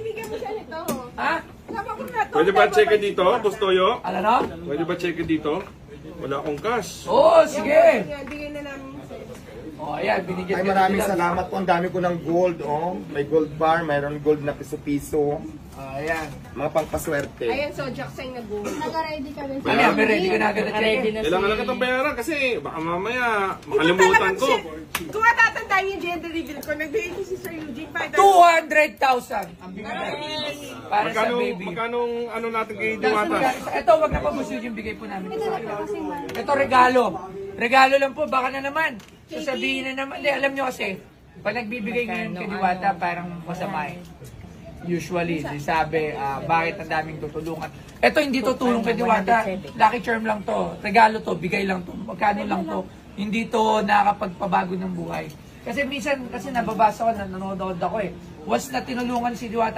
bibigyan mo siya nito. Ha? Pwede ba check dito, Boss Toyo? Ano no? Pwede ba check dito? Wala akong cash. Oo, sige. Bigyan na namin sa'yo. Oh, ayan, binigyan Ay, ka maraming nila. salamat po. Ang dami ko ng gold, oh. May gold bar, mayroon gold na piso-piso. Ayan. Mga pangpaswerte. Ayan, so Jackson nag-go. Naka-ready kami. Ano yan, may ready ka na agad na check. Kailangan lang itong bayaran kasi baka mamaya makalimutan ko. Kung matatandaan yung gender reveal ko, nagbigay ko si Sir Eugene 200,000 ang binigay para sa baby. Magkano ano natin kay Diwata? Ito, wag na pa mo yung bigay po namin. May dala po kasi man. Ito, regalo. Regalo lang po, baka na naman. Sasabihin na naman. Hindi, alam nyo kasi, pag nagbibigay ngayon kay Diwata, parang masama eh. Usually, sabi, bakit ang daming tutulungan. Ito, hindi tutulong kay Diwata. Lucky charm lang to. Regalo to, bigay lang to. Magkano lang to. Hindi to nakakapagpabago ng buhay. Kasi minsan, kasi nababasa ko, nanonood ako eh. Once na tinulungan si Diwata,